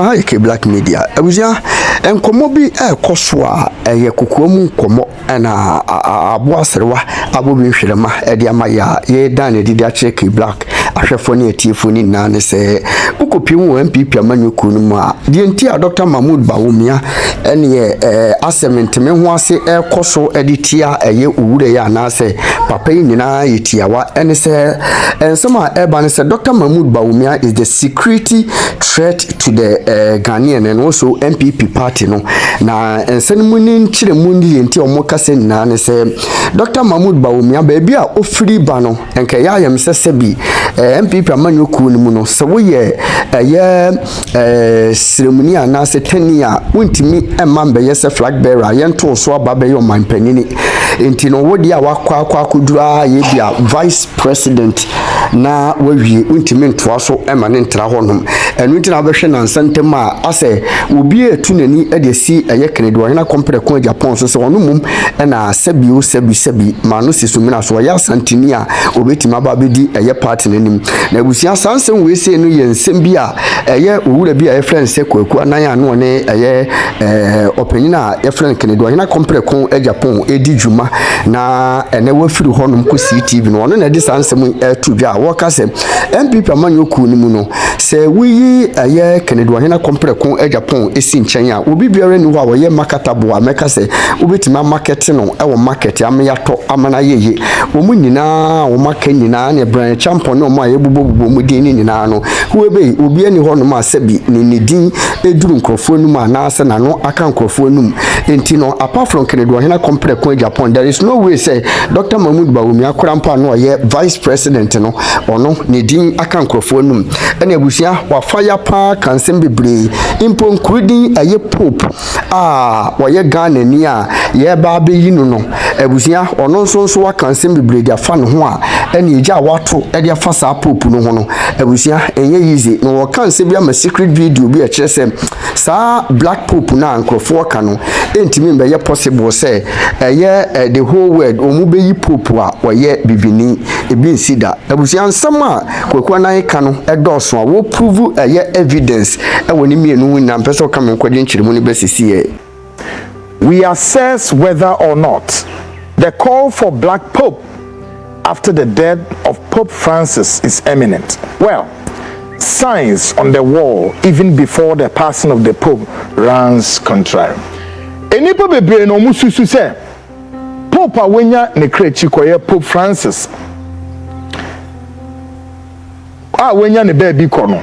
Hi, Black Media. Abusua enkomo bi ekoso a eye kokomu nkomo na abo aserewa abo bi hwerema de amaya ye dan edidi a cheke Black ahwefo ne atiefo ni na ne se ukopim wo NPP amanyuku no mu a de enti a Dr. Mahmoud Bawumia ene asementeme ho ase ekoso editia eye owure ya na se papa yi nyina yetiawa ene se ensema eba ne se Dr. Mahmoud Bawumia is the security threat to the Ghanaian and also NPP party no na ensenmuni nchire mundi enti omokase na ne se Dr. Mahmoud Bawumia baby a ofiri ba no enka ya yam sesebi NPP amanyuku ni mu no se wo ye ceremony na se tenia wontimi emambe yese flag bearer yento so ababe yo manpanini enti no wodi a wakwa akudura ye bia vice president na wawie wontimi ntoa so emane ntra honom enu ntina behwe na nsantem a ase obi etu nani edesi Kennedy Ohene compare ko Agyapong so se wono mum na sebi manu sisumina so ya santini a obeti mababedi party nanim na busia sansem we se no yensem bi a owura bi a friend se kwaku anan ano ne openina friend Kennedy Ohene compare ko Agyapong edi djuma na ene wafiri honom ko CTV no ono na di sansem tu bia wo ka se NPP amanyoku ni mu no se wi Kennedy Ohene compare ko Agyapong esi nchen a obi biara ni ho a wo ye Marketable a meka se obetima market no ewo market amayato amana yeye omu nyina wo maka nyina ne brand champion no ma ye bubobubo mu din nyina no huebe obi ani ho no ma sebi ni din eduru nkrofo no ma na ase na no aka nkrofo no enti no apart from Kennedy Ohene compare ko Agyapong there is no way say Dr. Mahmoud Bawumia korampa no ye vice president no ono ne din aka nkrofo no ene abusia wa fire pa kansem bebre impo nkrudin pope wa ye Ghana ni a ye ba be yi no abusia ono so wa kansem bebre dia fa no ho a ene eja wato e dia fa sa pope no ho no abusia enye easy no wo kansem bia ma secret video bi a kire se sa black pope na nkrofo ka no entimi mbe ye possible say the whole world omu be yi pope a wo ye bibini ebi nsida abusia nsam a kwakwa nan ka no edoso a wo prove evidence e woni mienu na mpeso ka men kwade nchiremu ni besisi ye. We assess whether or not the call for black pope after the death of Pope Francis is imminent. Well, signs on the wall even before the passing of the pope runs contrary. Enipa bebre no mususu se pope awenya ne krechi koye Pope Francis wenya ne baby kono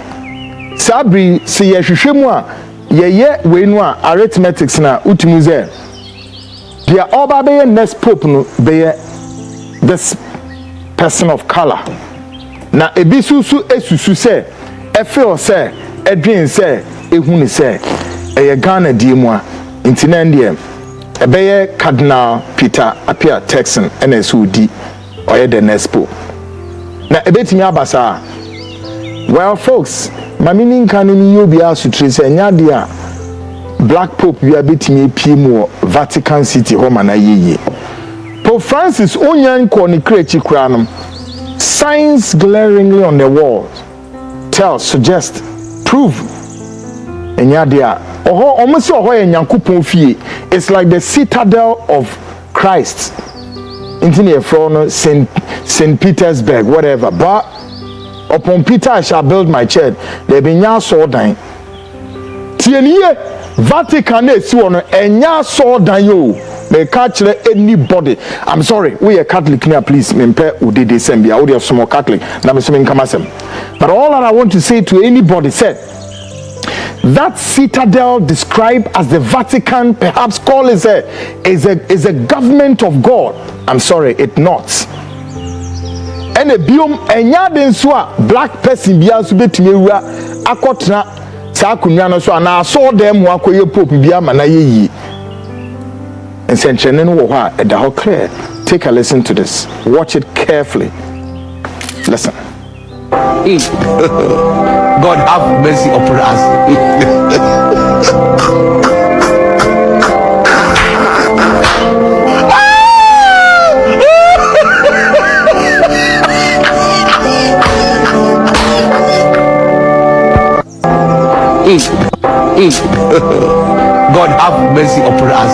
sabri se yehwehwemu a yeye wenu a arithmetics na utumuze dia oba be next pope no be this person of color na ebisusu esusu se feel se edwin se ehunu se Ghana die mu a intina ndie ebeye Cardinal Peter appear Texan NSUD oye the next pope na ebetimi abasa. Well, folks, mamini kanini yobi asutri se nyade a black pope bi abetimi pimo Vatican City home na yeye. Pope Francis onyan ko ni krechi kranum. Signs glaringly on the wall suggest, prove. Nyade a oho omosi oho enyankopon fie. It's like the citadel of Christ. Intini efro St. Petersburg, whatever. But upon Peter I shall build my church. There be nya so dan. Tieniye Vatican esi wono enya so dan yo. May catch anybody. I'm sorry, we are Catholic now, please. Mempe udede sembia. We are small Catholic. Na me so kamasem. But all that I want to say to anybody said that citadel described as the Vatican, perhaps called is a government of God. I'm sorry, it not. And a biom enya den so a black person bia so betumi ewura akotena sa akunwa no so na so dem ho akoye pope bia ma na yeyi. Ensenchene no wo ha e da ho clear. Take a listen to this. Watch it carefully. Listen. God have mercy upon us. God have mercy upon us.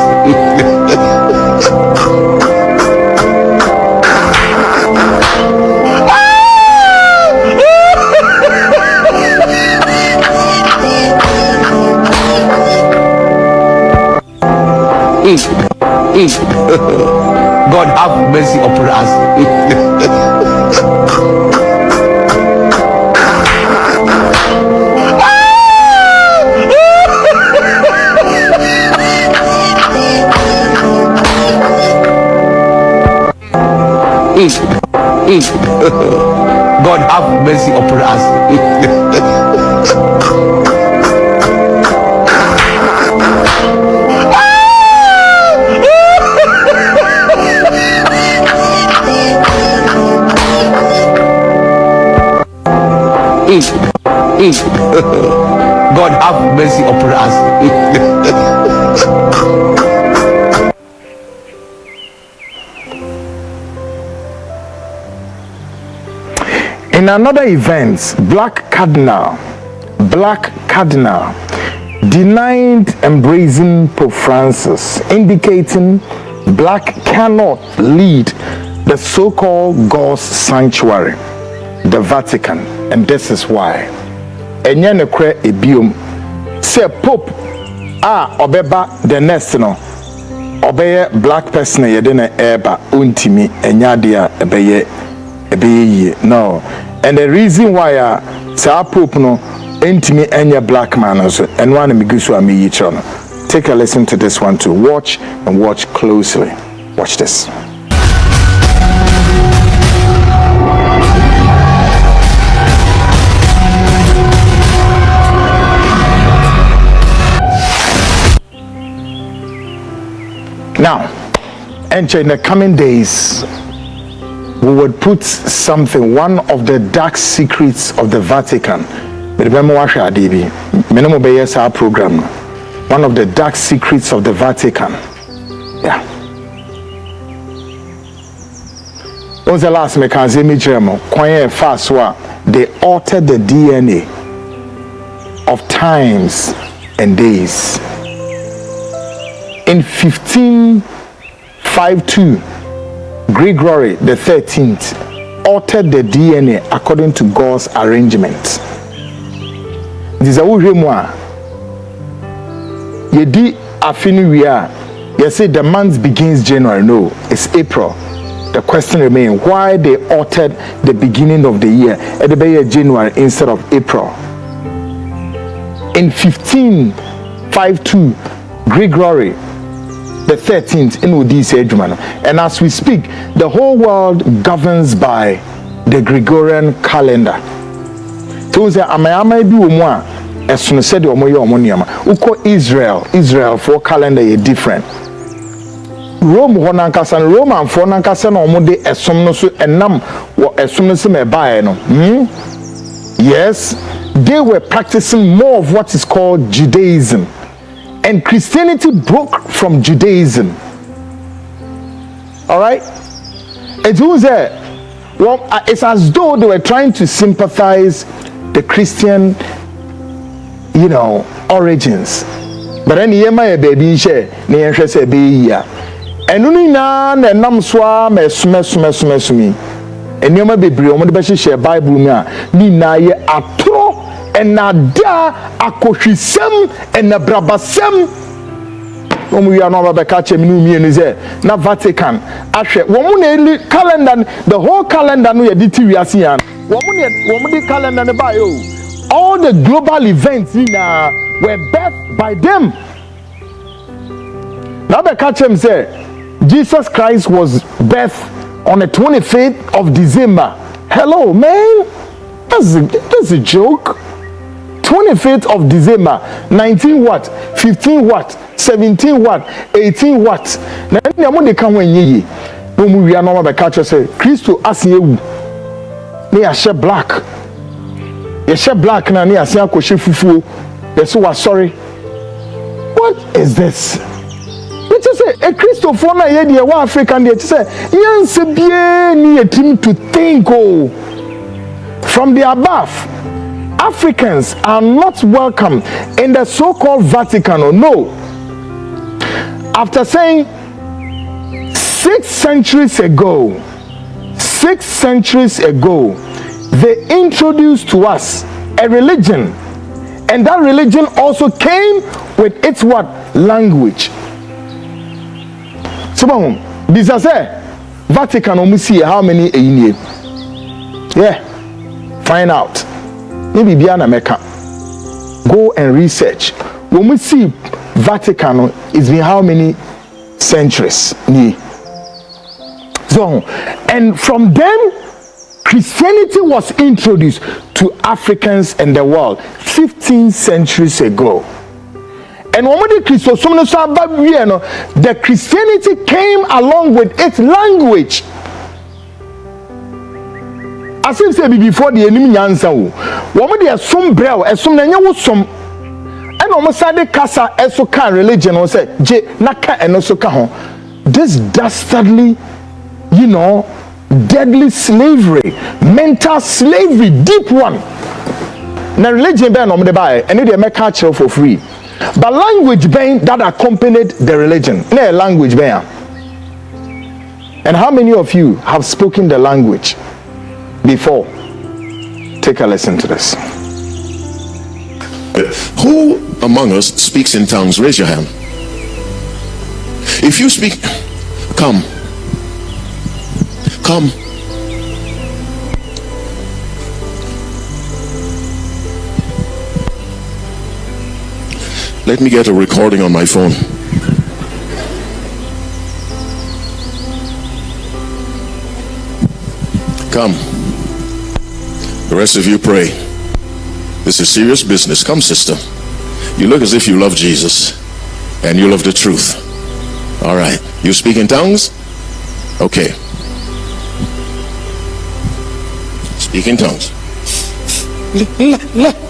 God have mercy upon us. God have mercy upon us. God have mercy upon us. In another event, Black Cardinal denied embracing Pope Francis, indicating Black cannot lead the so-called God's sanctuary, the Vatican, and this is why. Enye ne kre ebiom say Pope obeba the next no obeye black person yede na eba untimi enyade a ebeye no. And the reason why sa Pope no intimi enye black man so and one me gusu am each one. Take a listen to this one too. Watch and watch closely. Watch this. Now, and in the coming days, we would put something, one of the dark secrets of the Vatican. Program. One of the dark secrets of the Vatican. Yeah. What's the last mechanism? They altered the DNA of times and days. In 1552, Gregory the 13th altered the DNA according to God's arrangement. This is a moi. Yedi afinu we are. You say the month begins January. No, it's April. The question remains why they altered the beginning of the year at the beginning of January instead of April. In 1552, Gregory the 13th in Udisi Edumano. And as we speak, the whole world governs by the Gregorian calendar. So say amayama bi omwa esono said omoye omoniama. Uko Israel for calendar is different. Rome honankasa Roman for nankasa na omode esom no so enam wo esom no se me bae no. Yes, they were practicing more of what is called Judaism. And Christianity broke from Judaism. All right? It was it's as though they were trying to sympathize the Christian, origins. But then yema baby share, ne say be ya. And na nam swa mesumi. And yema bebre omo de share Bible ni na ye atro and nada akohwisem and nabrabasem. We are not catch na Vatican. Calendar, the whole calendar no the calendar all the global events were birthed by them. Now the catch him say Jesus Christ was birthed on the 25th of December. Hello, man. That's a joke. 25th of December, 19 what? 15 what? 17 what? 18 what? Na nyamo de kan wanyi no mu wi anoma be catch say Kristo asewu ne ya she black. Ya she black na ne ase akoshe fufuo. They say wa sorry. What is this? It is say a Kristo for na ye de wa African dey say yanse bie ni etim to think from the above. Africans are not welcome in the so-called Vatican. Or no. After saying 6 centuries ago, they introduced to us a religion, and that religion also came with its what? Language. So, this is a Vatican. See how many in here? Yeah, find out. Maybe Biana Mecca. Go and research. When we see Vatican, it's been how many centuries? So, and from them, Christianity was introduced to Africans and the world 15 centuries ago. And when the Christianity came along with its language. As if say before the enemy answer, woman they are some brel, as some nanya was some, and almost the casa esoka religion or say je naka and osoka. This dastardly, deadly slavery, mental slavery, deep one. Now religion ban on the buy, and they make culture for free. But language ban that accompanied the religion, no language ban. And how many of you have spoken the language before? Take a listen to this. Who among us speaks in tongues? Raise your hand. If you speak, come. Let me get a recording on my phone. Come. The rest of you pray. This is serious business. Come, sister. You look as if you love Jesus and you love the truth. All right. You speak in tongues? Okay. Speak in tongues.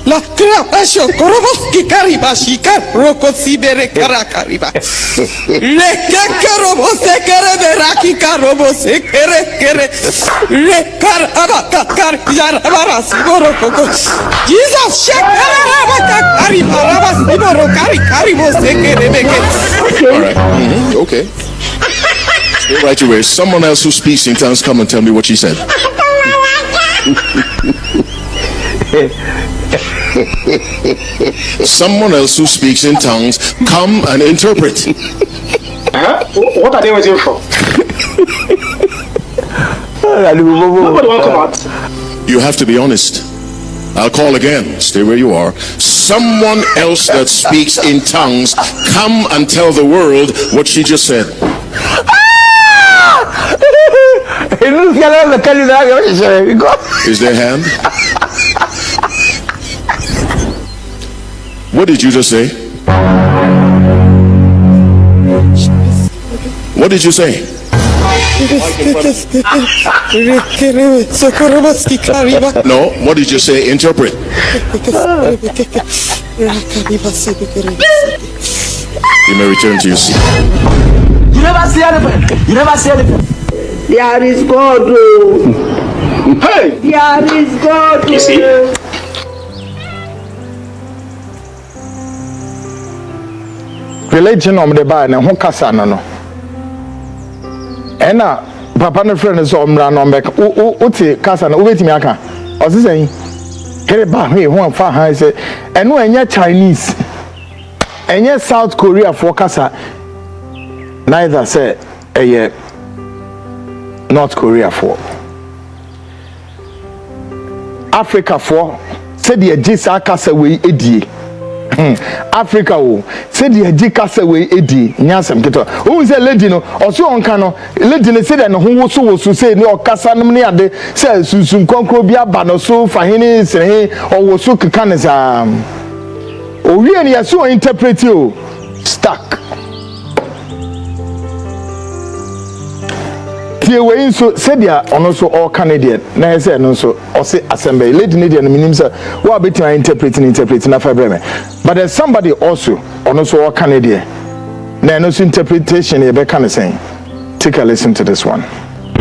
La krapasho koroboski karibashika rokosibere karakariba le karobose kereberaki karobose kere le karabaka karjarabara siboroko Jesus shekarabaka karibaraba siboro karibose kerebeke. All right. Okay. Stay right away. Someone else who speaks in tongues, come and tell me what she said. Someone else who speaks in tongues, come and interpret. What are they waiting for? Nobody wants to come out. You have to be honest. I'll call again. Stay where you are. Someone else that speaks in tongues, come and tell the world what she just said. Is there a hand? What did you just say? What did you say? No, what did you say? Interpret. You may return to your seat. You never see anything. You never see anything. There is God. Hey! There is God. You see? Religion on the bar and who casana no. Ena papa no friend is omra no mbeka. Uti casana ubetimi aka. Osi say here ba he ho fa han say eno enya Chinese. Enya South Korea for casa. Neither say North Korea for. Africa for say the jisa casa we edie. Africa wo said the kasa we edi nyasem keto who say lady no oso onka no lady ne say no ho so say ne okasa no ne ade say sunsun konkro bia ba no so fahene sere o so keka ne za o wie ne yaso interpret o stuck we so said ya ono so all Canadian na say no so o say assembly lady ne dia no minim say wa betima interpreting na fa breme but there's somebody also ono so all Canadian na no so interpretation e be kan say take a listen to this one.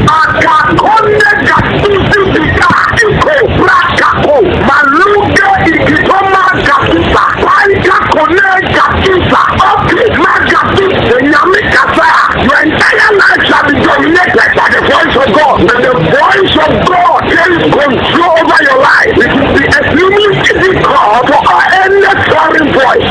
Akakonde gatusi bika iko brakako maluge ikitoma gatusa paika kone gatusa okay magatu enyami kasa your entire life shall be dominated by the voice of God. When the voice of God takes control over your life, it will be extremely difficult for any foreign voice.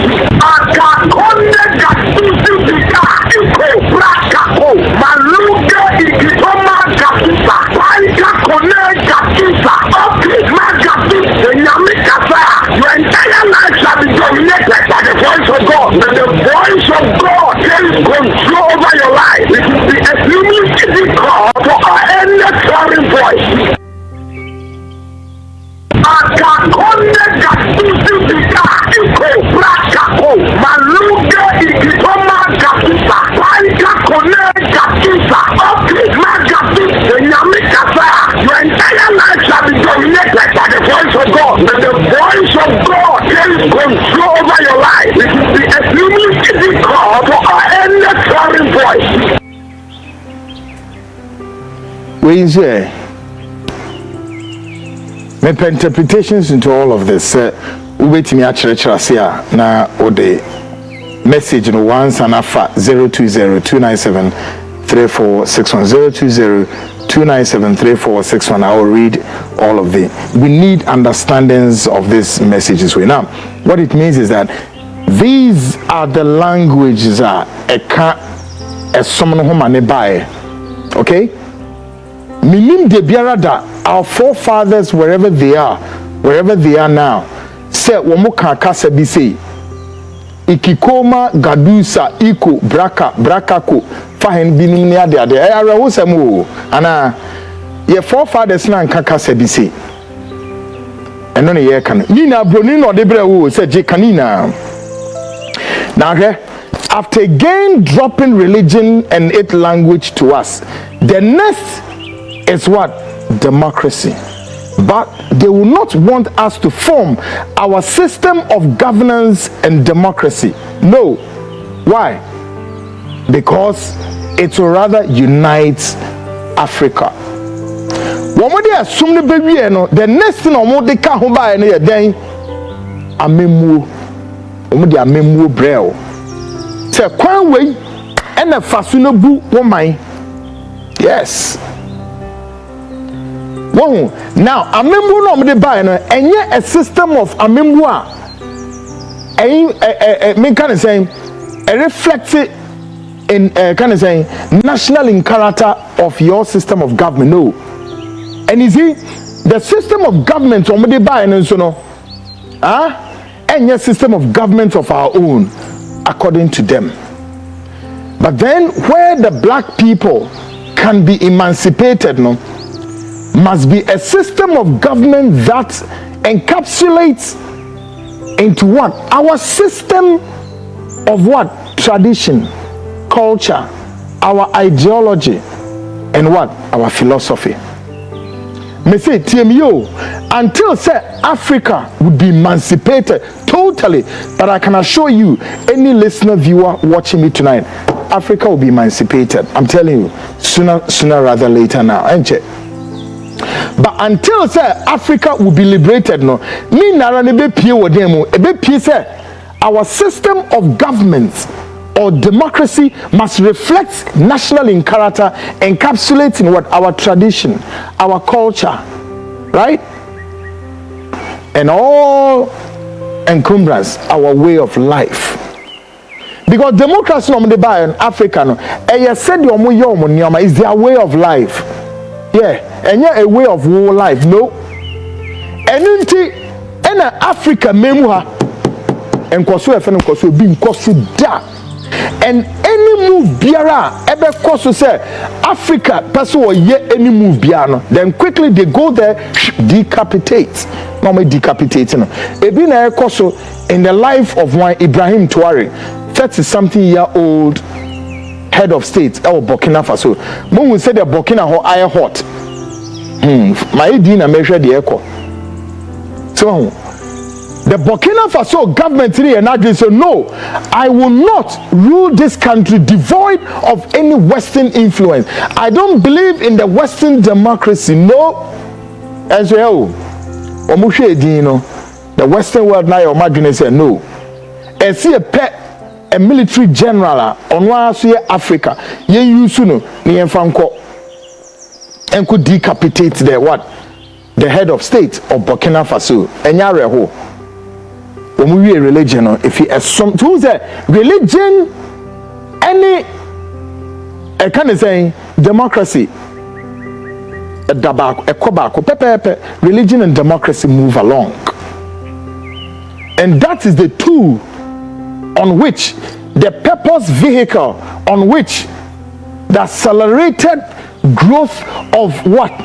Akakonde gatusi bika iko brakako maluge ikitoma gatusa paika kone gatusa okay magatu enyami kasa your entire life shall be dominated by the voice of God. When the voice of God takes control over your life, it will be extremely difficult for any foreign voice. Akakonde gatusi bika iko brakako maluge ikitoma gatusa paika kone gatusa okay magatu enyami kasa your entire life shall be dominated by the voice of God. When the voice of God takes control over your life, it will be extremely difficult for any foreign voice. Where is here? My interpretations into all of this. Wait me at church here na ode message no once and afa 020-297-3461 020-297-3461. I will read all of them. We need understandings of these messages. Now, what it means is that these are the languages that someone who mane buy. Okay? Minim de biarada, our forefathers wherever they are now, say womo kasa bi say ikikoma gadusa iko brakako fahen binim ne ade ara wo samu ana your forefathers na kasa bi say eno ne ye kan ni na broni no de bre wo say je kanina na after again dropping religion and its language to us, the next is what? Democracy. But they will not want us to form our system of governance and democracy. No. Why? Because it will rather unite Africa. The next thing they can't buy any day. Amemu breo. Say kwan way and a fasuna bu woman. Yes. Whoa. Now, amembu no me buy no enye a system of amembu me kind of saying a reflect in kind of saying national in character of your system of government. No. And you see the system of government on me buy no so no enye system of government of our own according to them. But then where the black people can be emancipated no must be a system of government that encapsulates into what? Our system of what? Tradition, culture, our ideology, and what? Our philosophy. Me say TMU until say Africa would be emancipated totally, but I can assure you, any listener, viewer watching me tonight, Africa will be emancipated. I'm telling you, sooner rather later now. But until say Africa will be liberated, no, me nara ne be pie wo dem e be pie say our system of government or democracy must reflect national in character, encapsulating what? Our tradition, our culture, right? And all encumbrance our way of life. Because democracy no dey buy in Africa no said is their way of life. Yeah, and a way of war life. No. And in Africa memuha and koso efenu koso bi koso da. And any move biara ebe koso say Africa person or ye any move biara, then quickly they go there decapitate. No me decapitate no. Ebi na koso in the life of one Ibrahim Traore, 30-something-year-old head of state or Burkina Faso. When we say the Burkina ho air hot. My dina measure the echo. So The Burkina Faso government said, no, I will not rule this country devoid of any Western influence. I don't believe in the Western democracy. No. As well, the Western world now, imagine said, no. And see a military general on Africa, ye use no, and could decapitate the head of state of Burkina Faso. And when we religion, if you assume to say religion, any I kind of say democracy, a kobako, religion and democracy move along, and that is the tool on which the purpose vehicle on which the accelerated growth of what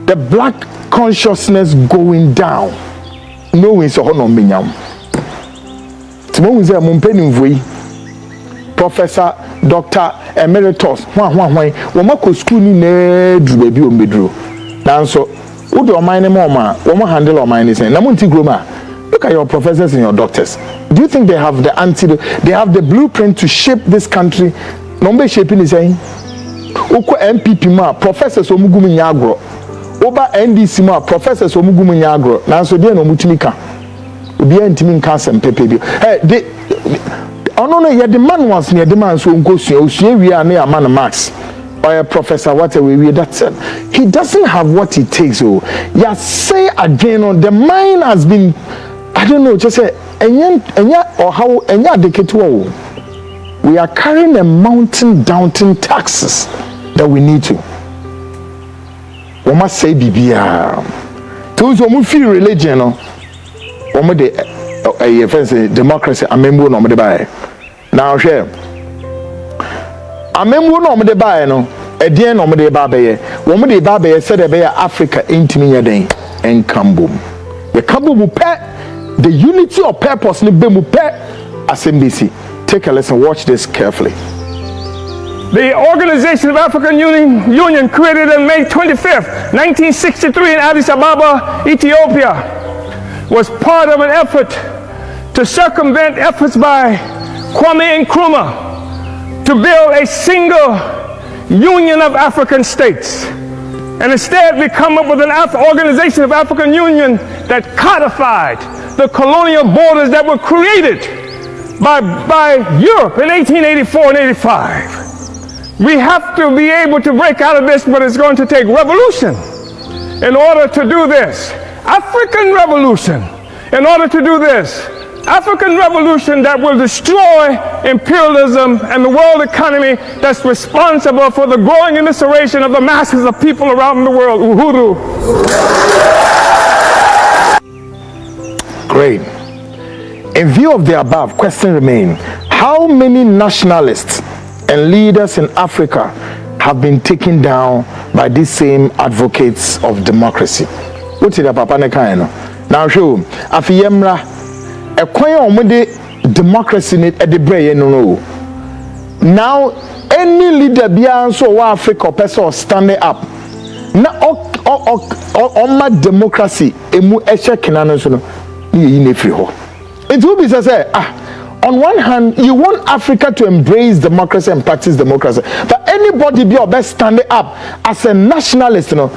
the black consciousness going down. No way so no minyam. Timon say mumpeni mvui. Professor Dr. Emeritus wo mako school ni na dru ba bi o medru. Nanso wo do oman ne mo ma wo mo handle oman ne sen na mo nti groma. Look at your professors and your doctors. Do you think they have the antidote? They have the blueprint to shape this country? No be shaping is saying. Uko NPP ma professors omugum nyagro. Oba NDC ma professors omugum nyagro. Nanso de no mutimi ka. Obi antimi nka asem pepe bi. Hey, they no ye the man was near the man so nkosu we are near man max. Or a professor whatever we that's it. He doesn't have what it takes. Oh, yeah, say again on the mind has been, I don't know, just say or how we are carrying a mountain downton taxes that we need to. We must say bibia. Those who feel religion, no, a democracy. I remember no me buy. Now share. I remember no me buy no. Edian no me buy be. Wo me buy be said e be Africa intimi yeden en kambom. The kambom pe the unity of purpose ni be mu pe asembisi. Take a listen, watch this carefully. The Organization of African Union created on May 25th, 1963 in Addis Ababa, Ethiopia, was part of an effort to circumvent efforts by Kwame Nkrumah to build a single union of African states. And instead we come up with an Organization of African Union that codified the colonial borders that were created by Europe in 1884 and 85. We have to be able to break out of this, but it's going to take revolution in order to do this. African revolution, in order to do this. African revolution that will destroy imperialism and the world economy that's responsible for the growing immiseration of the masses of people around the world. Uhuru. Great. In view of the above, question remains: how many nationalists and leaders in Africa have been taken down by these same advocates of democracy? What's it about? Now show afiyemra ekwan omode democracy ni edebreye no. Now any leader bia so wa Africa person standing up na o democracy emu ehye kenano so no yi ne free ho. It will be say on one hand, you want Africa to embrace democracy and practice democracy, but anybody be best standing up as a nationalist, you know,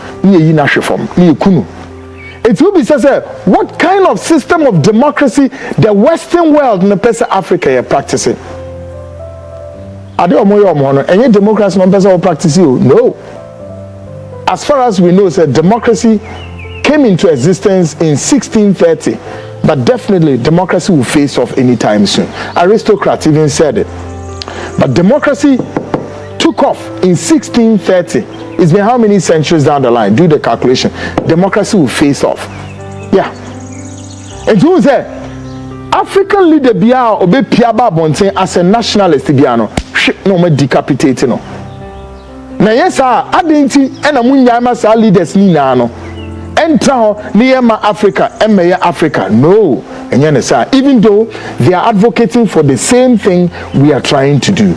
it will be say, what kind of system of democracy the Western world in the person Africa are practicing? Are they any democracy no person practice you? No. As far as we know, democracy came into existence in 1630. But definitely democracy will face off anytime soon. Aristocrats even said it. But democracy took off in 1630. It's been how many centuries down the line? Do the calculation. Democracy will face off. Yeah. And who said African leader Bia Obe Piaba Bonte as a nationalist Biano. No me decapitating no. Na yes, I didn't and amunya leaders ni na no. Enter near Africa, Africa. No, and even though they are advocating for the same thing we are trying to do,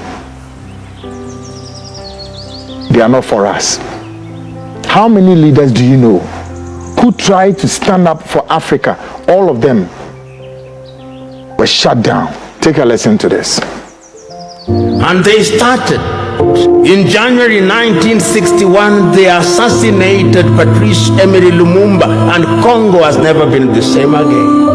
they are not for us. How many leaders do you know who try to stand up for Africa? All of them were shut down. Take a listen to this. And they started. In January 1961, they assassinated Patrice Emery Lumumba, and Congo has never been the same again.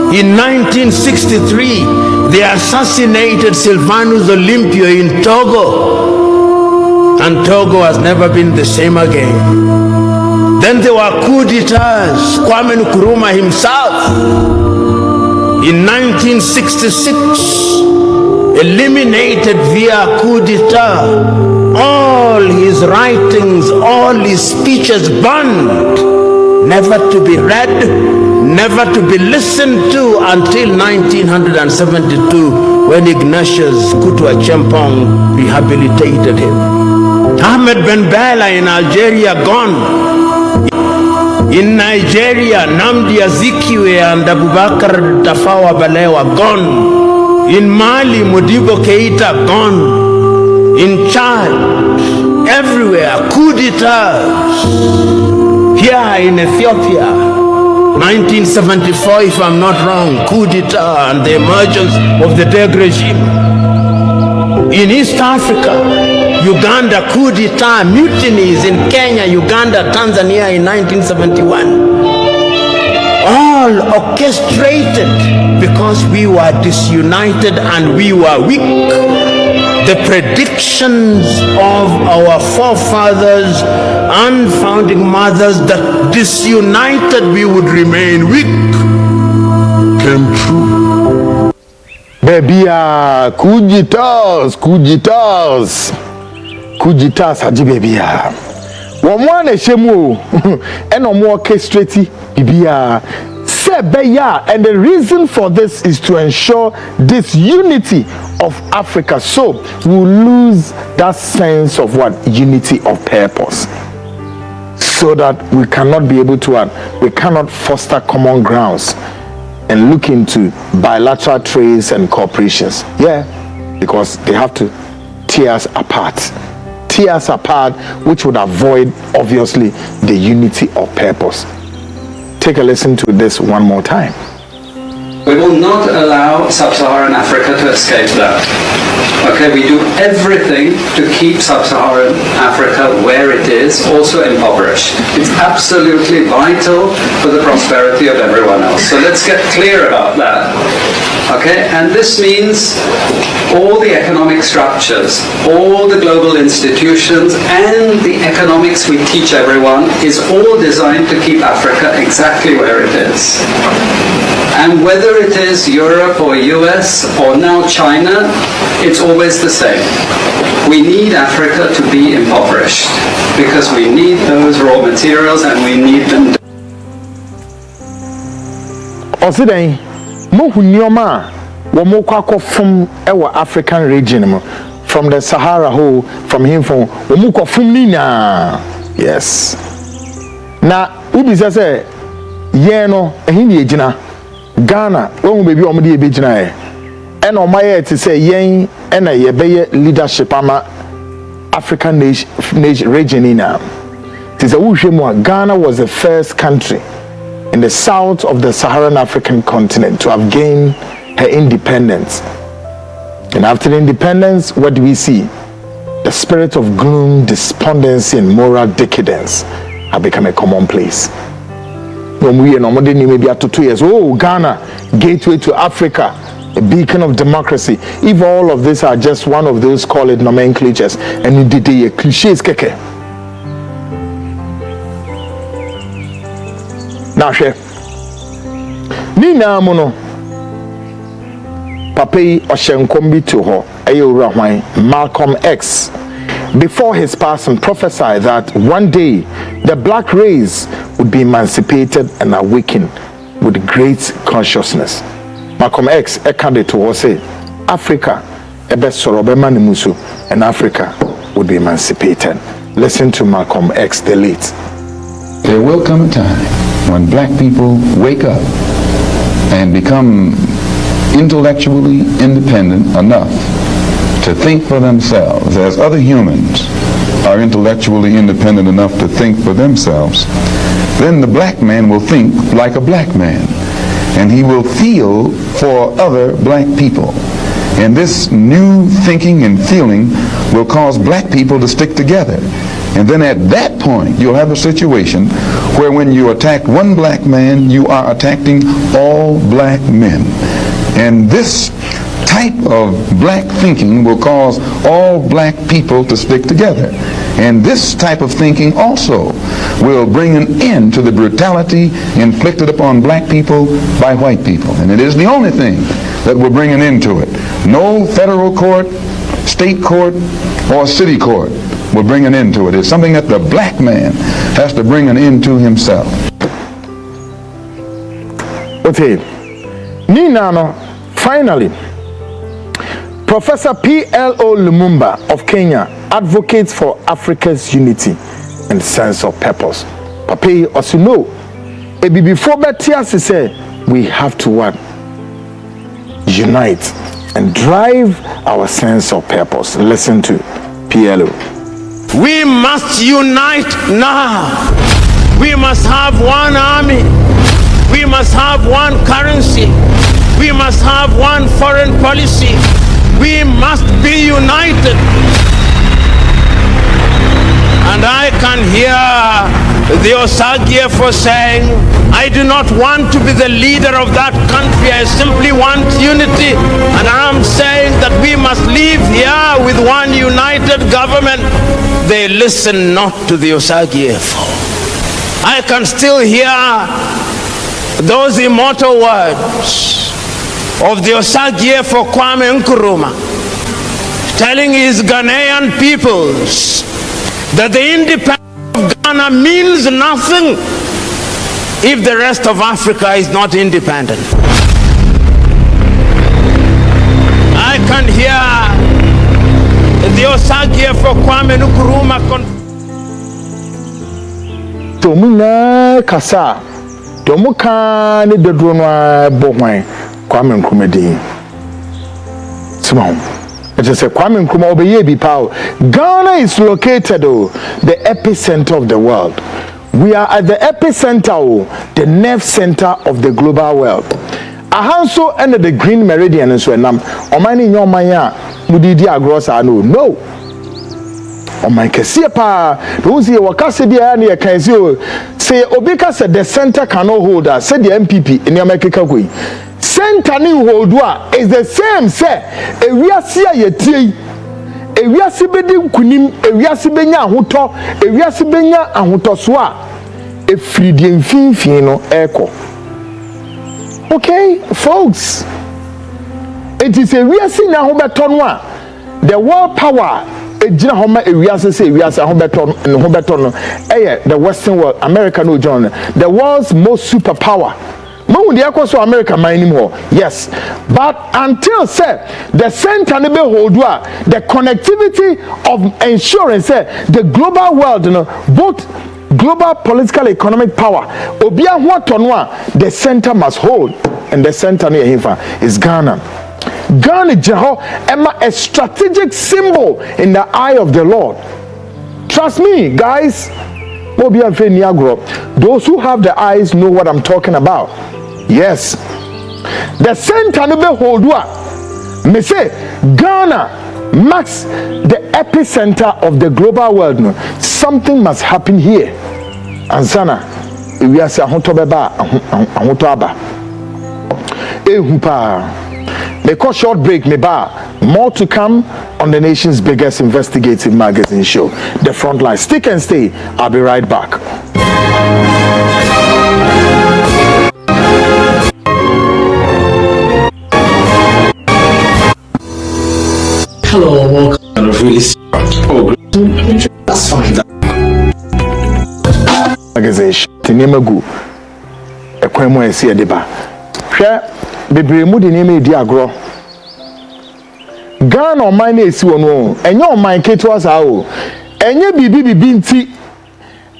In 1963, they assassinated Sylvanus Olympio in Togo, and Togo has never been the same again. Then there were coup d'etats, Kwame Nkrumah himself. In 1966, eliminated via coup d'etat, all his writings, all his speeches banned, never to be read, never to be listened to until 1972, when Ignatius Kutu Agyapong rehabilitated him. Ahmed Ben Bella in Algeria, gone. In Nigeria, Nnamdi Azikiwe and Abubakar Tafawa Balewa, gone. In Mali, Modibo Keita, gone. In Chad, everywhere, coup d'etats. Here in Ethiopia, 1974, if I'm not wrong, coup d'etat and the emergence of the Derg regime. In East Africa, Uganda, coup d'etat, mutinies in Kenya, Uganda, Tanzania in 1971. All orchestrated because we were disunited and we were weak. The predictions of our forefathers and founding mothers that disunited we would remain weak came true. Baby, kujitas, haji baby. One shemu, and no more orchestrated, bibia. And the reason for this is to ensure this unity of Africa, so we'll lose that sense of what unity of purpose, so that we cannot be able to we cannot foster common grounds and look into bilateral trades and corporations, because they have to tear us apart, which would avoid obviously the unity of purpose. Take a listen to this one more time. We will not allow sub-Saharan Africa to escape that. Okay, we do everything to keep sub-Saharan Africa where it is, also impoverished. It's absolutely vital for the prosperity of everyone else. So let's get clear about that. Okay, and this means all the economic structures, all the global institutions, and the economics we teach everyone is all designed to keep Africa exactly where it is. And whether it is Europe or US or now China, it's always the same. We need Africa to be impoverished because we need those raw materials and we need them. from our African region, from the Sahara whole, from him from Nina. Yes. Now, Ubi say, Yeno, Hindi Jina, Ghana, when we be on the Bijina, and on my head to say, Yen, and a Yebe leadership, African nation region in Ghana was the first country in the south of the Saharan African continent to have gained her independence. And after the independence, what do we see? The spirit of gloom, despondency, and moral decadence have become a commonplace. When we are normally maybe after 2 years, oh, Ghana, gateway to Africa, a beacon of democracy. If all of these are just one of those, call it nomenclatures, and you did a cliches keke. Now, chef, Nina Mono, Papi Oshenkombi to her, Malcolm X, before his passing, prophesied that one day the black race would be emancipated and awakened with great consciousness. Malcolm X echoed to her say, Africa, and Africa would be emancipated. Listen to Malcolm X, the late. There will come a time when black people wake up and become intellectually independent enough to think for themselves, as other humans are intellectually independent enough to think for themselves. Then the black man will think like a black man, and he will feel for other black people. And this new thinking and feeling will cause black people to stick together. And then at that point, you'll have a situation where when you attack one black man, you are attacking all black men. And this type of black thinking will cause all black people to stick together. And this type of thinking also will bring an end to the brutality inflicted upon black people by white people. And it is the only thing that will bring an end to it. No federal court, state court, or city court will bring an end to it. It's something that the black man has to bring an end to himself. Okay. Nina, finally, Professor P.L.O. Lumumba of Kenya advocates for Africa's unity and sense of purpose. Papi also know, before Batias say we have to what? Unite and drive our sense of purpose. Listen to P.L.O. We must unite now. We must have one army. We must have one currency. We must have one foreign policy. We must be united. And I can hear the Osagyefo saying, I do not want to be the leader of that country. I simply want unity. And I'm saying that we must live here with one united government. They listen not to the Osagyefo. I can still hear those immortal words of the Osagyefo Kwame Nkrumah telling his Ghanaian peoples that the independence of Ghana means nothing if the rest of Africa is not independent. I can hear the Osagyefo Kwame Nkrumah Tomuna kasa tomuka ne dedronwa bohwan Kwame Nkrumah din Simon. It is a Kwame Nkrumah obeye bi pa. Ghana is located the epicenter of the world. We are at the epicenter, the nerve center of the global world. Ahanso and the green meridian is when omani nyomanya mudidi agrosa no. Oh my kesiye pa those here wakase bia na yekansi o say obika said the center cannot hold us said the NPP in America koi center ni hold is the same say ewiase ayetie ewiase bedi nkunim ewiase benya ahoto ewiase benya ahotoso a efridie mfinfin no eko. Okay folks, it is ewiase na ho beto no a the world power ejina homa ewiase say ewiase ho beto no the western world America no join the world's most superpower. Mo dey so America mining more. Yes, but until say the center ne be hold the connectivity of ensuring say the global world both global political economic power obia ho tono the center must hold, and the center near him is Ghana. Ghana Jeho a strategic symbol in the eye of the Lord. Trust me, guys. Those who have the eyes know what I'm talking about. Yes. The center no be holdua. Me say Ghana marks the epicenter of the global world. No. Something must happen here. Ansana, we are saying ahotobeba, ahotoaba. Ehupa. Make a short break, meba. More to come on the nation's biggest investigative magazine show, The Frontline. Stick and stay. I'll be right back. Hello, welcome to really that's fine. Magazine Tinemagu. A quemo and see a deba. Share Bebre Moody name di agro. Ghana on my name, and your mind Kate was our. And ye be binti.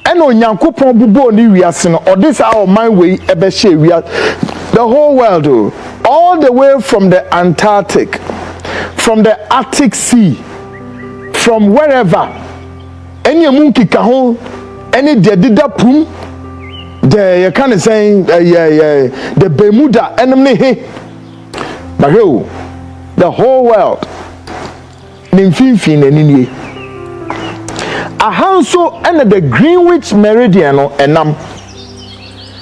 And on Yankupon Bubo ni we are sin, or this our my way, Ebeshe, we are the whole world, all the way from the Antarctic, from the Arctic Sea, from wherever. Any monkey kahon, any dedida pum, you kind of saying the Bermuda enemy, but the whole world nimfinfin enini ahanso and the Greenwich Meridian enam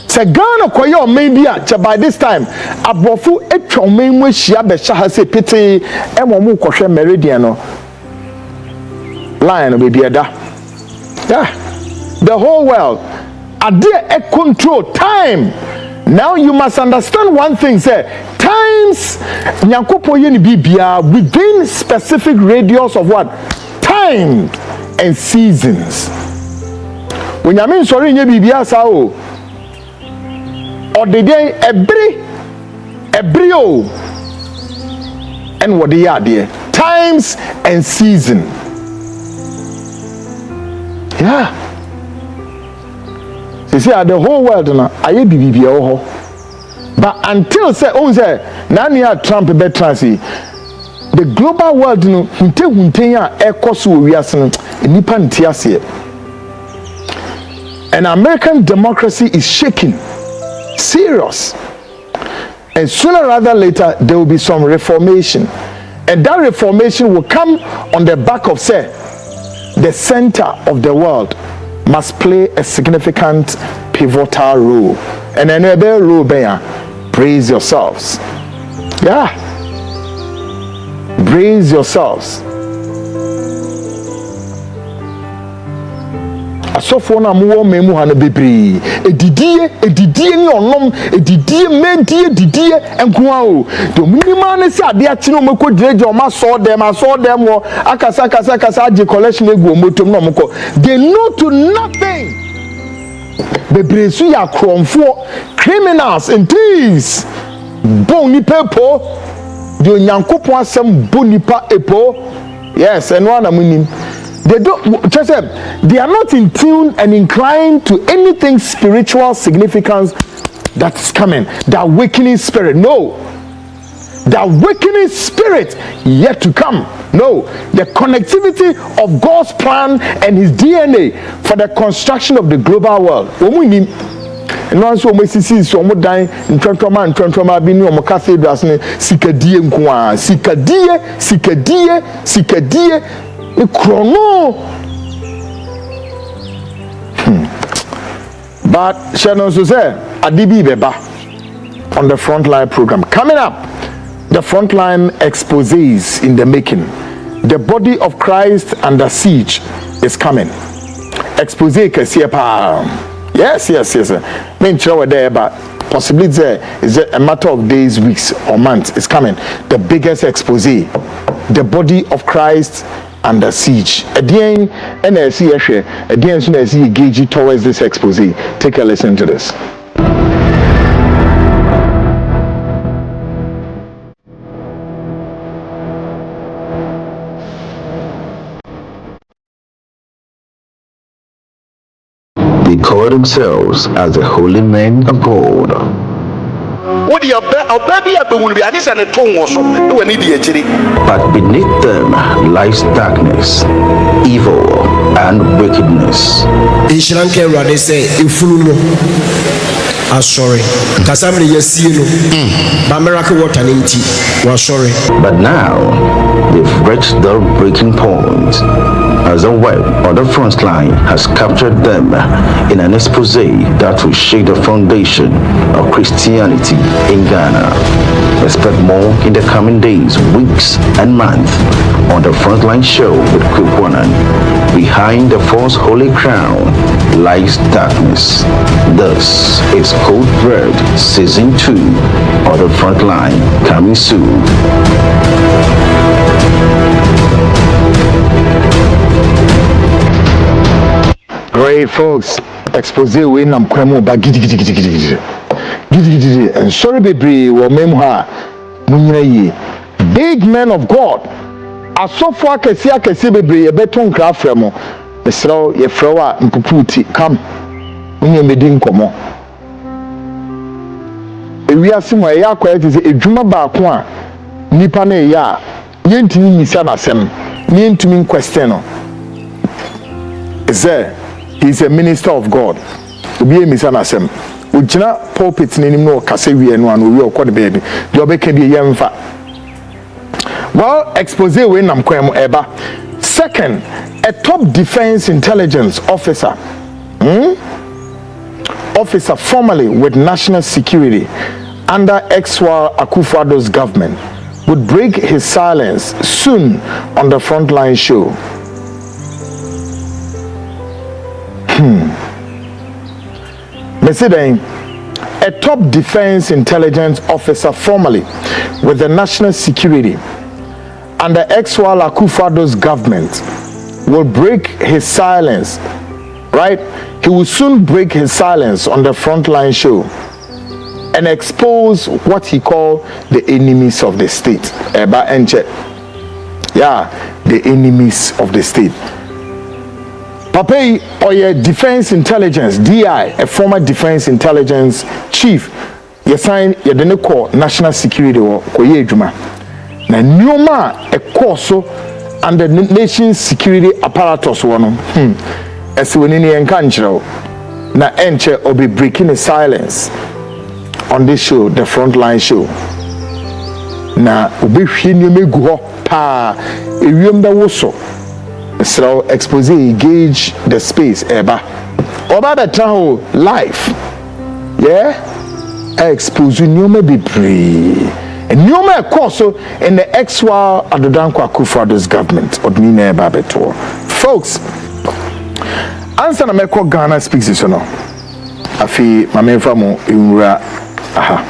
se Ghana koyo maybe by this time abofu etwa men mu hia be sha se pete emomu kohwe Meridian no line be bieda. Yeah, the whole world are there a control time. Now you must understand one thing, say times nyankopo yeni bibia within specific radius of what time and seasons. When you mean sorry nye bibia sa o or the day every o and what they are there times and season. Yeah. You see, the whole world na aye bibia ho. But until say Nania Trump be transi, the global world no hunte ya ekoso wiase no nipa ntiase. And American democracy is shaking. Serious. And sooner or rather later there will be some reformation. And that reformation will come on the back of say the center of the world must play a significant pivotal role. And another role brace yourselves. Yeah. Brace yourselves. Asofo na mo memu ha na bebre edidie ni onom edidie medie enkoa o to minima na si ade achi no mako direje o ma so dem wo akasa age collection egu omotom no mko they know to nothing bebre su ya kromfo criminals and thieves boni pepo de onyankopon asem bonipa epo yes and one amunim. They don't, they are not in tune and inclined to anything spiritual significance that's coming. The awakening spirit, no. The awakening spirit yet to come, no. The connectivity of God's plan and His DNA for the construction of the global world. And also we see so mo dan ntwantwama bi ni o mo cathedrals ne sikadie nkoa sikadie Chrono. But Shannon Suze Adibi Beba on the Frontline program. Coming up, the Frontline exposés in the making. The body of Christ under siege is coming. Expose Kesiepa. Yes. Main show there, but possibly is a matter of days, weeks, or months. It's coming. The biggest expose. The body of Christ under siege. Again, NSC again soon as he gauge towards this expose. Take a listen to this. They call themselves as the holy men of God. But beneath them lies darkness, evil, and wickedness. Sorry. But now they've reached the breaking point, as a web on the front line has captured them in an expose that will shake the foundation of Christianity in Ghana. Expect more in the coming days, weeks, and months on the Frontline show with Kwabena. Behind the false holy crown lies darkness. Thus, it's Cold Bread Season 2 on the Frontline coming soon. Great folks, expose we nam kwemo ba gidi and sorry baby wo memha munyina yi big men of God asofo akesi bebre ye beton kra fremo esraw ye frawa mpuputi come munye medi nkomo ewiase mo ya kwete se edwuma ba ko a nipa na ya yentimi misa na sem yentimi question no is there. He's a minister of God. Obi emisa na asem. Ojina pulpit n'anim no kase wie no an owi okọ de baby. De obeka bi yemfa. Well, expose we nam kwem eba. Second, a top defense intelligence officer. Officer formerly with national security under ex-War Akufo-Addo's government would break his silence soon on the frontline show. A top defense intelligence officer formerly with the national security under ex-War Akufo-Addo's government will break his silence, right? He will soon break his silence on the frontline show and expose what he called the enemies of the state. Yeah, the enemies of the state. Pape or defense intelligence, DI, a former defense intelligence chief, you sign your national security or koyejuma. Na nyoma a course under nation's security apparatus one. As when in the encounter, na enche or be breaking the silence on this show, the frontline show. Na ubi hini me guho pa ewiem da woso. So expose gauge the space eba. Oba betra life. Yeah? Expose nyoma be pre. And nyoma ekoso in the ex-War Akufo-Addo's government odmine eba beto. Folks, answer na meko Ghana speaks this no. Afi mamemfa mo inura aha.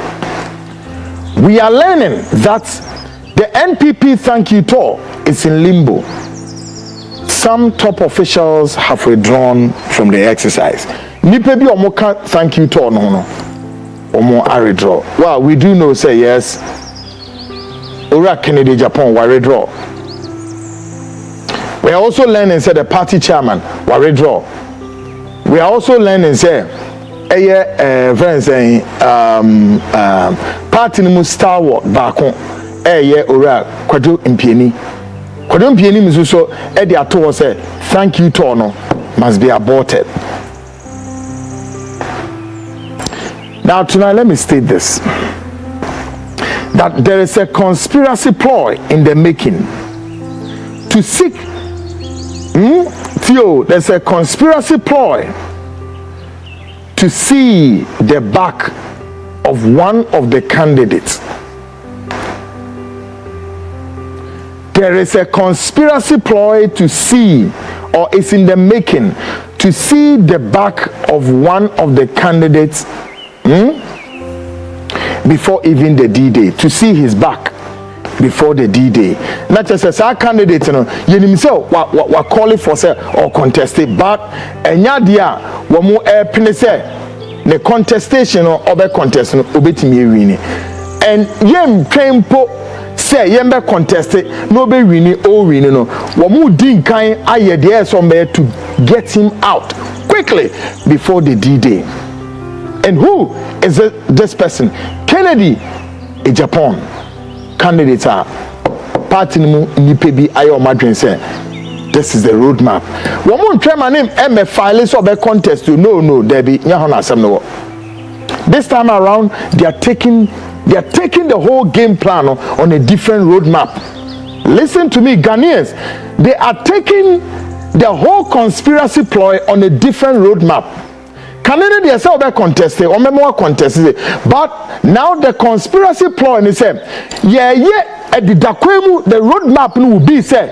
We are learning that the NPP thank you tour is in limbo. Some top officials have withdrawn from the exercise. Nipa bi omo ka thank you tour no. Omo are withdraw. Well, we do know say yes. Ora Kennedy Agyapong were withdraw. We are also learning say the party chairman were withdraw. We are also learning say friends saying party no stalwart baako ora Kwado Mpiani. Kwado Mpiani misuso the ato say thank you to no must be aborted. Now tonight let me state this, that there is a conspiracy ploy in the making to seek there's a conspiracy ploy to see the back of one of the candidates. There is a conspiracy ploy to see, or is in the making, to see the back of one of the candidates before even the D-Day, to see his back before the D-Day. Not just as our candidate, you know, himself what calling for say or contested, but enyadia wo mo say the contestation or other contest no obetimi win. And yem tempo say yem be contested no be win o win no. Wo mo din kan aye there somewhere to get him out quickly before the D-Day. And who is this person? Kennedy Agyapong. Candidates are party nipa bi ayo madwen say this is the roadmap. Woman try my name MF file so be contest to no there be nya ho na asem no. This time around they are taking the whole game plan on a different roadmap. Listen to me, Ghanaians, they are taking the whole conspiracy ploy on a different roadmap. Canada they say be contested or more contested, but now the conspiracy ploy is say at the dakwemu the roadmap will be say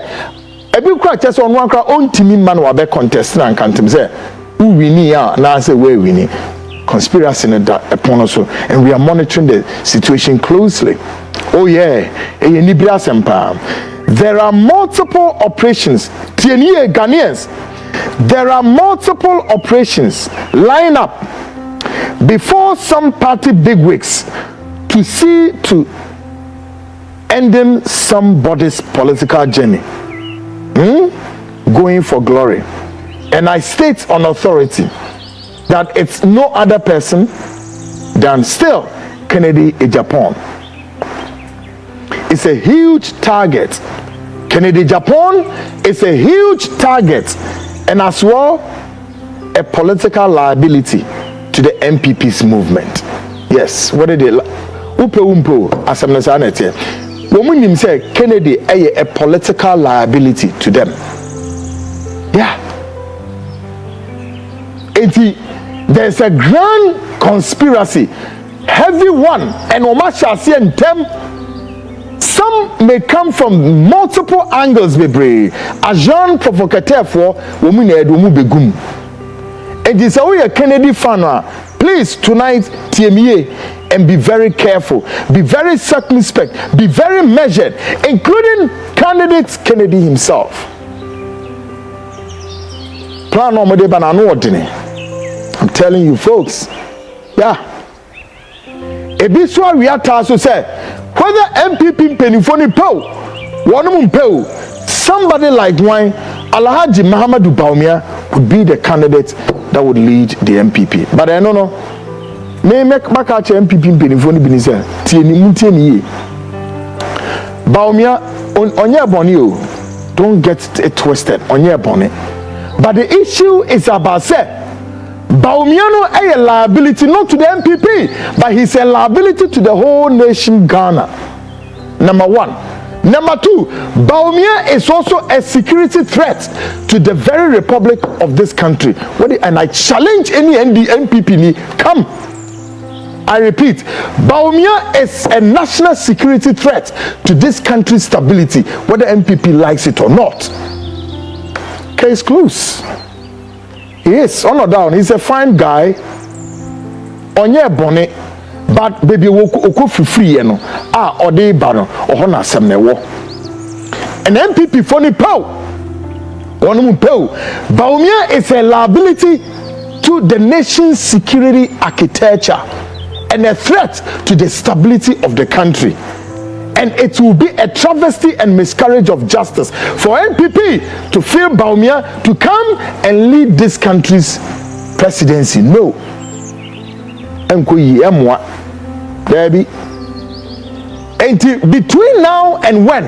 every crack just on one crack on team man will be contested and can't say who we need now say where we need conspiracy in that upon us, and we are monitoring the situation closely. Oh yeah, there are multiple operations. Ghanaians, there are multiple operations line up before some party bigwigs to see to ending somebody's political journey, going for glory. And I state on authority that it's no other person than still Kennedy Agyapong. It's a huge target. Kennedy Agyapong is a huge target, and as well a political liability to the NPP's movement. Yes, what did they Umpo Asamnasanete? Woman him say Kennedy a political liability to them. Yeah. There's a grand conspiracy, heavy one, and Omar shall see and them. Some may come from multiple angles, bebre. A Jean provocateur for women edumu begum. And this a Kennedy fan. Please tonight, TMA, and be very careful, be very circumspect, be very measured, including candidate Kennedy himself. Plan on the banana ordinary. I'm telling you, folks. Yeah. Ebiswa we are to say whether NPP penifoni po, one po, somebody like wine, Alhaji Muhammadu Bawumia would be the candidate that would lead the NPP. But I don't know. May make catch NPP penifoni binisa. Tieni. Bawumia on your bonio. Don't get it twisted on your bonnet. But the issue is about say. Bawumia no a liability not to the NPP, but he's a liability to the whole nation Ghana. Number one. Number two, Bawumia is also a security threat to the very republic of this country. And I challenge any NPP, come. I repeat, Bawumia is a national security threat to this country's stability, whether NPP likes it or not. Case closed. Yes, on or down. He's a fine guy. On your bonnet, but baby woke free, you know. Or they banner or honor some never. An NPP funny pow. One pow. Bawumia is a liability to the nation's security architecture and a threat to the stability of the country. And it will be a travesty and miscarriage of justice for NPP to feel Bawumia to come and lead this country's presidency. No. Baby. And between now and when,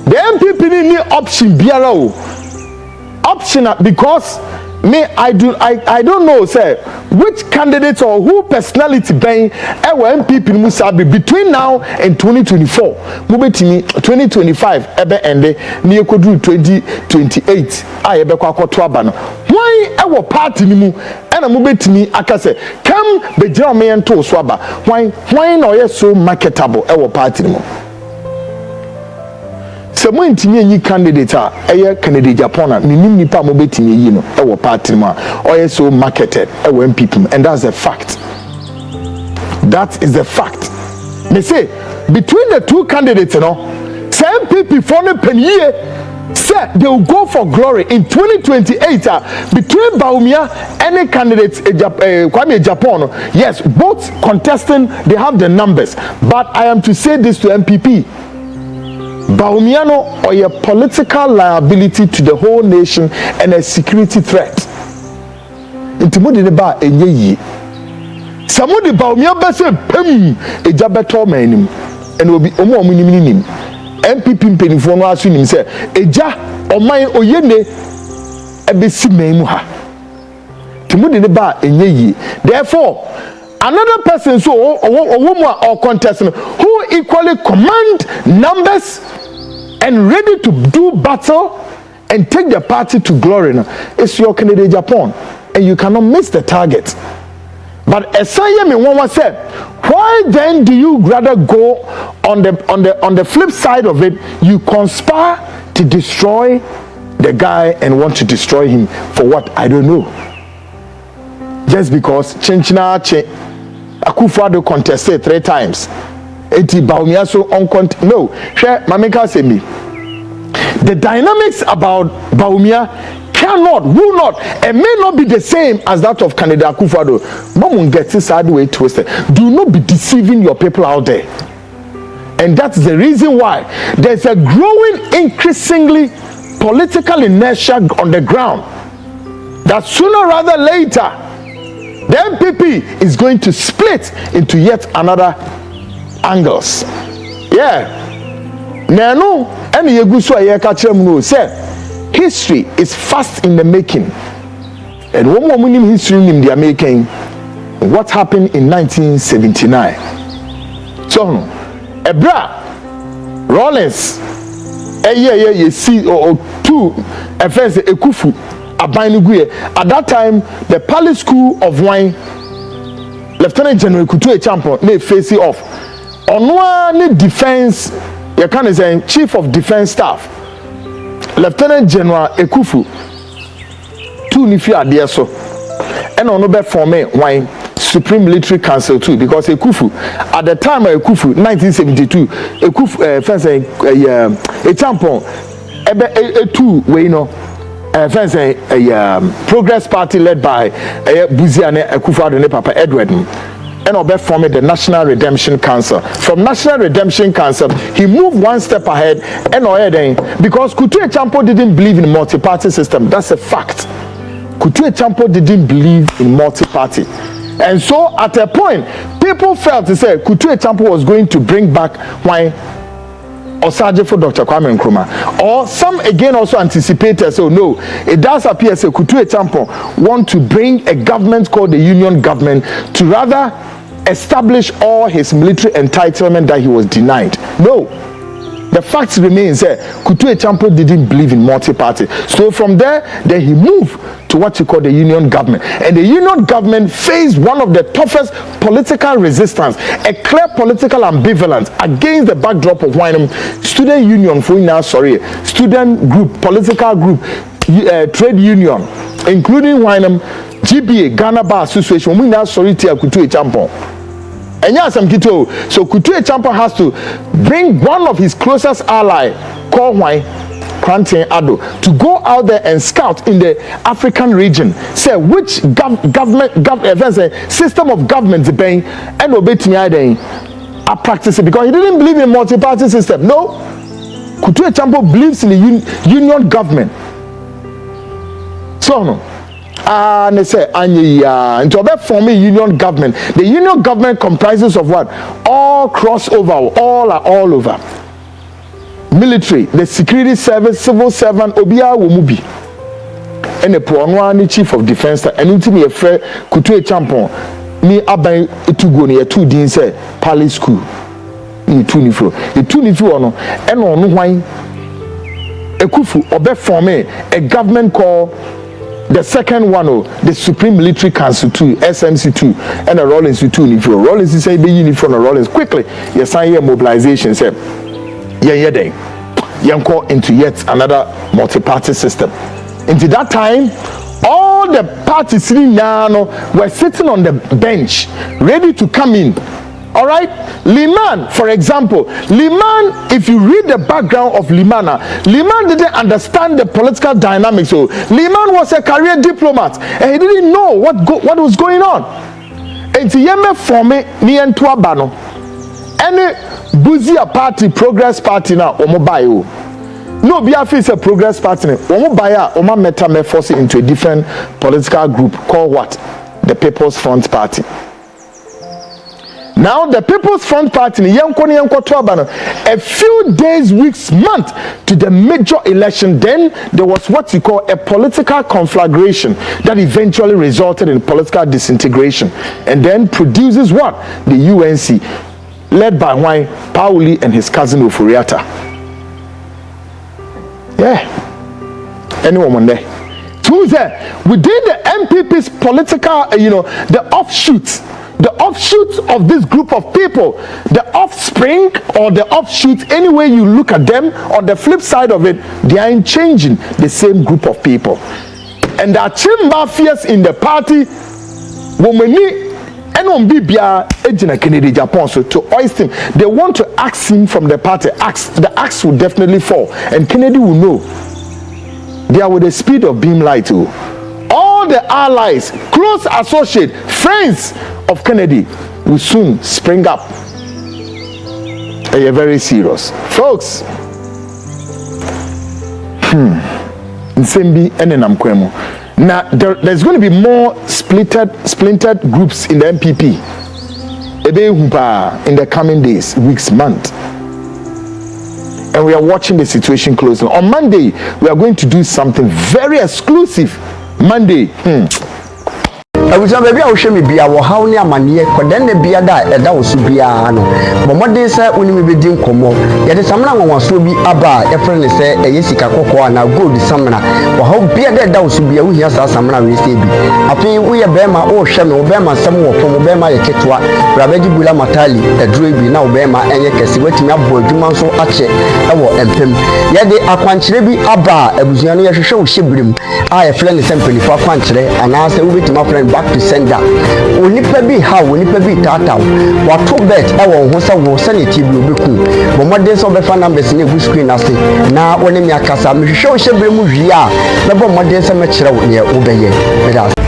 the NPP need option BRO. Optional because I don't know, sir, which candidate or who personality bang NPP Musabi between now and 2024. Mubetimi 2025 ebe ende ni ekodu 2028 ebe kwa abano. Why ewo party ni mu ena mubetimi akase come bejira me ento so aba. Why no ye so marketable ewo party ni mu. So mo ntimi enyi candidate a eye Canada Agyapong na minim nipa mo betimi yi no e wo party ma or so marketed e wo NPP, and that's a fact. That is the fact. They say between the two candidates, you know, same NPP for the penny said they will go for glory in 2028 between Bawumia and the candidates Kwabena Yeboah. Yes, both contesting, they have the numbers, but I am to say this to NPP. Bawumia or a political liability to the whole nation and a security threat. Intimudi ne ba enye yi. Samudi Bawumia bese pem eja beto manim. And obi omo nim. NPP mpenifo no aso nim se eja oman Ohene ebesi memu ha. Intimudi ne ba enye yi. Therefore, another person so or contest who equally command numbers and ready to do battle and take the party to glory is your Canada Agyapong, and you cannot miss the target. But Esaya Minwawa said, why then do you rather go on the flip side of it? You conspire to destroy the guy and want to destroy him for what? I don't know. Just because Akufo-Addo contested 3 times. Eti Bawumia so no. Share Mameka say me. The dynamics about Bawumia cannot, will not, and may not be the same as that of candidate Akufo-Addo. Mom gets this side way twisted. Do not be deceiving your people out there. And that's the reason why there's a growing, increasingly political inertia on the ground. That sooner rather later, the NPP is going to split into yet another angles. Yeah. Nano, any yeguso ayeka say history is fast in the making. And one more history in the making. what happened in 1979. So, Ebra Rawlings, you see, or two, a friend say Ekufu, Abaniguye. At that time, the Palace School of Wine, Lieutenant General Kutu Agyapong, they face it off. On one defense, you can say Chief of Defense Staff, Lieutenant General Ekufu, two nifi adeɛ so, and on no form wine Supreme Military Council too, because Ekufu at the time of Ekufu 1972, Ekufu Agyapong two we know Progress Party led by Buziane Ekufu and Papa Edward, and Obe formed the National Redemption Council. From National Redemption Council, he moved one step ahead, and because Kutu Agyapong didn't believe in multi-party system. That's a fact. Kutu Agyapong didn't believe in multi-party. And so at a point, people felt to say Kutu Agyapong was going to bring back why Osaje for Dr. Kwame Nkrumah. Or some again also anticipated, so no, it does appear as Kutu Agyapong want to bring a government called the Union Government to rather establish all his military entitlement that he was denied. No. The fact remains that Kutu Agyapong didn't believe in multi-party. So from there, then he moved to what you call the Union Government. And the Union Government faced one of the toughest political resistance, a clear political ambivalence against the backdrop of student union for now, student group, political group, trade union, including GBA, Ghana Bar Association, we now Kutu Agyapong. And yes, so Kutu Agyapong has to bring one of his closest ally, called Kranten Ado, to go out there and scout in the African region. Say which system of government is being and obey are practicing, because he didn't believe in multi-party system. No, Kutu Agyapong believes in the union government. So no. And they say, and to form a union government. The union government comprises of what? All crossover, all are all over. Military, the security service, civil servant, Obia Wumubi. And the Puanwani chief of defense, and ultimately a friend, Kutu Agyapong, ni aban etugo ni etu din say Palace School. Ni tunifo. The tunifo ono, and on wine. Ekufu, obe form a government called the second one, the Supreme Military Council 2, SMC 2, and a Rawlings 2 uniform. Rawlings is a big uniform, Rawlings quickly. You sign your mobilization, say, call into yet another multi-party system. Into that time, all the parties sitting now were sitting on the bench, ready to come in. All right, Liman, for example, Liman, if you read the background of Liman didn't understand the political dynamics. So Liman was a career diplomat and he didn't know what was going on. And Yeme forme ni entwa bano. Any Buzia party, Progress Party now, omobayo. No, BFI is a Progress Party. Omobaya, Oma metamorphose into a different political group called what? The People's Front Party. Now the People's Front Party, a few days, weeks, months to the major election, then there was what you call a political conflagration that eventually resulted in political disintegration and then produces what? The UNC, led by Pauli and his cousin Ofuriatta. Yeah. Anyone on there? Tuesday, within the NPP's political, the offshoots of this group of people, the offspring or the offshoots, any way you look at them, on the flip side of it, they are changing the same group of people. And there are mafias in the party, Kennedy Japan, so to hoist him, they want to axe him from the party. The axe will definitely fall, and Kennedy will know. They are with the speed of beam light too. All the allies, close associates, friends of Kennedy will soon spring up. They are very serious, folks. Nsembi and Namkwemo. Now there's going to be more splintered groups in the NPP. In the coming days, weeks, months. And we are watching the situation closely. On Monday, we are going to do something very exclusive. Monday. abuja baby a wo hwe me bia wo haw ne amane kodan na bia da eda wo so bia no bomode se unimi bedi nkomo ye de samna nwanwaso bi aba e fre ne se eye sika kokko na gold samna wo haw bia da eda wo so bia wo hia sa samna we se bi afi wo ye bema wo hwe me wo bema sam wo pom wo bema ye ketwa brabeji bula matali eduro bi na wo bema enye kesi watimi abo adwuma so ache e wo empem ye de akwankyere bi aba abuja no ye hwehwe wo hyebrem a ye fre ne se mpanifo akwankyere ana se wo betima fre back to sender onipa bi ha onipa bi tata wato bet e wo ho se wo se ne tibi obeku bomode so be fa numbers ne gu screen ase na woni mi akasa me hwehwe wo hyebrem wi a me bomode se me kyerɛ wo ne wo beye